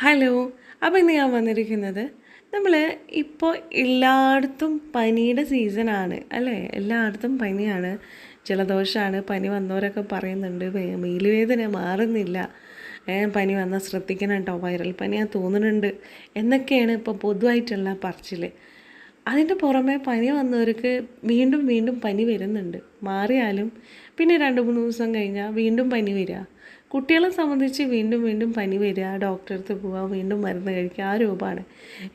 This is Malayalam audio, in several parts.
ഹലോ. അപ്പോൾ ഇന്ന് ഞാൻ വന്നിരിക്കുന്നത് നമ്മൾ ഇപ്പോൾ എല്ലായിടത്തും പനിയുടെ സീസണാണ് അല്ലേ? എല്ലായിടത്തും പനിയാണ്, ജലദോഷമാണ്. പനി വന്നവരൊക്കെ പറയുന്നുണ്ട് മേലുവേദന മാറുന്നില്ല, പനി വന്നാൽ ശ്രദ്ധിക്കണം കേട്ടോ, വൈറൽ പനിയാന്ന് തോന്നുന്നുണ്ട് എന്നൊക്കെയാണ് ഇപ്പോൾ പൊതുവായിട്ടുള്ള പറച്ചിൽ. അതിൻ്റെ പുറമെ പനി വന്നവർക്ക് വീണ്ടും വീണ്ടും പനി വരുന്നുണ്ട്. മാറിയാലും പിന്നെ 2-3 ദിവസം കഴിഞ്ഞാൽ വീണ്ടും പനി വരിക. കുട്ടികളെ സംബന്ധിച്ച് വീണ്ടും വീണ്ടും പനി വരിക, ഡോക്ടറെ അടുത്ത് പോവുക, വീണ്ടും മരുന്ന് കഴിക്കുക, ആ രൂപമാണ്.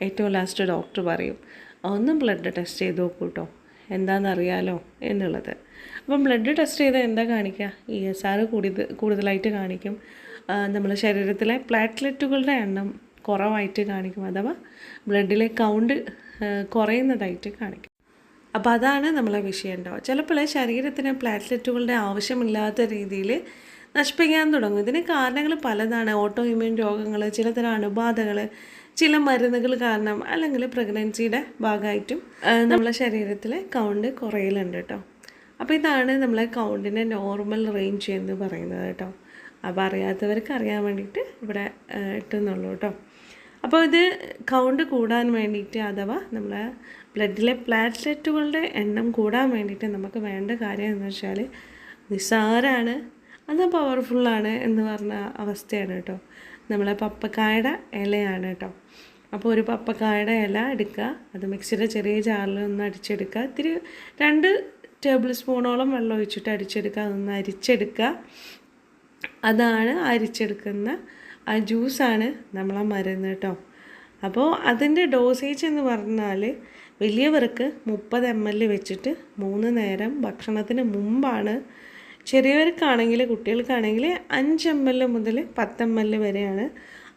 ഏറ്റവും ലാസ്റ്റ് ഡോക്ടർ പറയും ഒന്ന് ബ്ലഡ് ടെസ്റ്റ് ചെയ്ത് നോക്കൂ കേട്ടോ, എന്താണെന്നറിയാലോ എന്നുള്ളത്. അപ്പം ബ്ലഡ് ടെസ്റ്റ് ചെയ്താൽ എന്താ കാണിക്കുക? ESR കൂടുതലായിട്ട് കാണിക്കും. നമ്മുടെ ശരീരത്തിലെ പ്ലാറ്റ്ലെറ്റുകളുടെ എണ്ണം കുറവായിട്ട് കാണിക്കും, അഥവാ ബ്ലഡിലെ കൗണ്ട് കുറയുന്നതായിട്ട് കാണിക്കും. അപ്പോൾ അതാണ് നമ്മളെ വിഷയം ഉണ്ടാവുക. ചിലപ്പോൾ ശരീരത്തിന് പ്ലാറ്റ്ലെറ്റുകളുടെ ആവശ്യമില്ലാത്ത രീതിയിൽ നശിപ്പിക്കാൻ തുടങ്ങും. ഇതിന് കാരണങ്ങൾ പലതാണ്. ഓട്ടോ ഇമ്മ്യൂൺ രോഗങ്ങൾ, ചിലതരം അണുബാധകൾ, ചില മരുന്നുകൾ കാരണം, അല്ലെങ്കിൽ പ്രഗ്നൻസിയുടെ ഭാഗമായിട്ടും നമ്മളെ ശരീരത്തിലെ കൗണ്ട് കുറയലുണ്ട് കേട്ടോ. അപ്പോൾ ഇതാണ് നമ്മളെ കൗണ്ടിൻ്റെ നോർമൽ റേഞ്ച് എന്ന് പറയുന്നത് കേട്ടോ. അപ്പോൾ അറിയാത്തവർക്ക് അറിയാൻ വേണ്ടിയിട്ട് ഇവിടെ ഇട്ടുന്നുള്ളൂ കേട്ടോ. അപ്പോൾ ഇത് കൗണ്ട് കൂടാൻ വേണ്ടിയിട്ട്, അഥവാ നമ്മളെ ബ്ലഡിലെ പ്ലാറ്റ്ലെറ്റുകളുടെ എണ്ണം കൂടാൻ വേണ്ടിയിട്ട് നമുക്ക് വേണ്ട കാര്യം എന്ന് വെച്ചാൽ നിസ്സാരമാണ്, എന്നാൽ പവർഫുള്ളാണ് എന്ന് പറഞ്ഞ അവസ്ഥയാണ് കേട്ടോ. നമ്മളെ പപ്പക്കായുടെ ഇലയാണ് കേട്ടോ. അപ്പോൾ ഒരു പപ്പക്കായുടെ ഇല എടുക്കുക, അത് മിക്സിയുടെ ചെറിയ ജാറിൽ ഒന്ന് അടിച്ചെടുക്കുക, ഇത്തിരി 2 ടേബിൾ സ്പൂണോളം വെള്ളം ഒഴിച്ചിട്ട് അടിച്ചെടുക്കുക, അതൊന്ന് അരിച്ചെടുക്കുക. അതാണ് അരിച്ചെടുക്കുന്ന ആ ജ്യൂസാണ് നമ്മളെ മരുന്ന് കേട്ടോ. അപ്പോൾ അതിൻ്റെ ഡോസേജ് എന്ന് പറഞ്ഞാൽ വലിയവർക്ക് 30 ml വെച്ചിട്ട് 3 നേരം ഭക്ഷണത്തിന് മുമ്പാണ്. ചെറിയവർക്കാണെങ്കിൽ, കുട്ടികൾക്കാണെങ്കിൽ 5 ml മുതൽ 10 ml വരെയാണ്.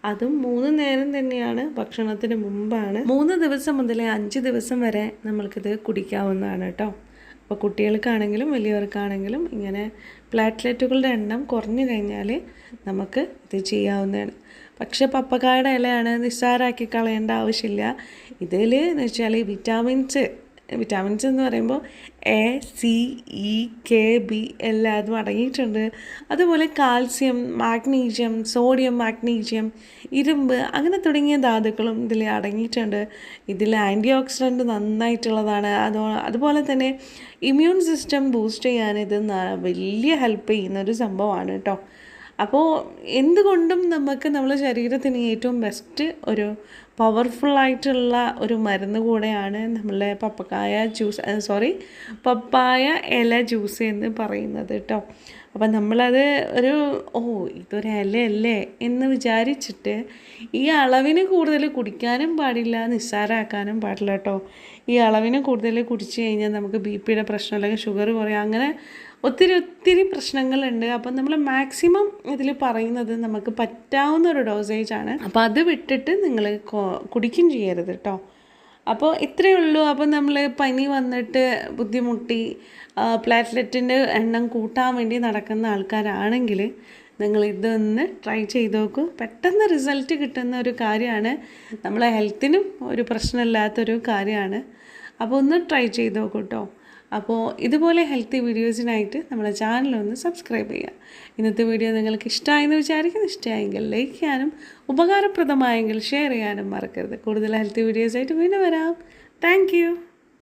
അതും 3 നേരം തന്നെയാണ്, ഭക്ഷണത്തിന് മുമ്പാണ്. 3 ദിവസം മുതൽ 5 ദിവസം വരെ നമ്മൾക്കിത് കുടിക്കാവുന്നതാണ് കേട്ടോ. അപ്പോൾ കുട്ടികൾക്കാണെങ്കിലും വലിയവർക്കാണെങ്കിലും ഇങ്ങനെ പ്ലാറ്റ്ലെറ്റുകളുടെ എണ്ണം കുറഞ്ഞു കഴിഞ്ഞാൽ നമുക്ക് ഇത് ചെയ്യാവുന്നതാണ്. പക്ഷേ പപ്പക്കായുടെ ഇലയാണ്, നിസ്സാരമാക്കി കളയേണ്ട ആവശ്യമില്ല. ഇതിൽ എന്ന് വെച്ചാൽ വിറ്റാമിൻസ് എന്ന് പറയുമ്പോൾ A, C, E, K, B എല്ലാതും അടങ്ങിയിട്ടുണ്ട്. അതുപോലെ കാൽസ്യം, മാഗ്നീഷ്യം, സോഡിയം, മാഗ്നീഷ്യം, ഇരുമ്പ്, അങ്ങനെ തുടങ്ങിയ ധാതുക്കളും ഇതിൽ അടങ്ങിയിട്ടുണ്ട്. ഇതിൽ ആൻറ്റി ഓക്സിഡൻറ്റ് നന്നായിട്ടുള്ളതാണ്. അതുപോലെ തന്നെ ഇമ്മ്യൂൺ സിസ്റ്റം ബൂസ്റ്റ് ചെയ്യാൻ ഇത് വലിയ ഹെൽപ്പ് ചെയ്യുന്നൊരു സംഭവമാണ് കേട്ടോ. അപ്പോൾ എന്തുകൊണ്ടും നമുക്ക് നമ്മുടെ ശരീരത്തിന് ഏറ്റവും ബെസ്റ്റ് ഒരു പവർഫുള്ളായിട്ടുള്ള ഒരു മരുന്ന് കൂടെയാണ് നമ്മളുടെ പപ്പായ ഇല ജ്യൂസ് എന്ന് പറയുന്നത് കേട്ടോ. അപ്പം നമ്മളത് ഇതൊരു ഇലയല്ലേ എന്ന് വിചാരിച്ചിട്ട് ഈ അളവിന് കൂടുതൽ കുടിക്കാനും പാടില്ല, നിസ്സാരമാക്കാനും പാടില്ല കേട്ടോ. ഈ അളവിന് കൂടുതൽ കുടിച്ചു കഴിഞ്ഞാൽ നമുക്ക് BP പ്രശ്നം, അല്ലെങ്കിൽ ഷുഗർ കുറയുക, അങ്ങനെ ഒത്തിരി പ്രശ്നങ്ങളുണ്ട്. അപ്പം നമ്മൾ മാക്സിമം ഇതിൽ പറയുന്നത് നമുക്ക് പറ്റാവുന്ന ഒരു ഡോസേജാണ്. അപ്പോൾ അത് വിട്ടിട്ട് നിങ്ങൾ കുടിക്കും ചെയ്യരുത് കേട്ടോ. അപ്പോൾ ഇത്രയേ ഉള്ളൂ. അപ്പോൾ നമ്മൾ പനി വന്നിട്ട് ബുദ്ധിമുട്ടി പ്ലാറ്റ്ലെറ്റിൻ്റെ എണ്ണം കൂട്ടാൻ വേണ്ടി നടക്കുന്ന ആൾക്കാരാണെങ്കിൽ നിങ്ങൾ ഇതൊന്ന് ട്രൈ ചെയ്ത് നോക്കൂ. പെട്ടെന്ന് റിസൾട്ട് കിട്ടുന്ന ഒരു കാര്യമാണ്, നമ്മളെ ഹെൽത്തിനും ഒരു പ്രശ്നമില്ലാത്തൊരു കാര്യമാണ്. അപ്പോൾ ഒന്ന് ട്രൈ ചെയ്ത് നോക്കൂ കേട്ടോ. അപ്പോൾ ഇതുപോലെ ഹെൽത്തി വീഡിയോസിനായിട്ട് നമ്മുടെ ചാനലൊന്ന് സബ്സ്ക്രൈബ് ചെയ്യുക. ഇന്നത്തെ വീഡിയോ നിങ്ങൾക്ക് ഇഷ്ടമായെന്ന് വിചാരിക്കുന്നു. ഇഷ്ടമായെങ്കിൽ ലൈക്ക് ചെയ്യാനും ഉപകാരപ്രദമായെങ്കിൽ ഷെയർ ചെയ്യാനും മറക്കരുത്. കൂടുതൽ ഹെൽത്തി വീഡിയോസായിട്ട് വീണ്ടും വരാം. താങ്ക്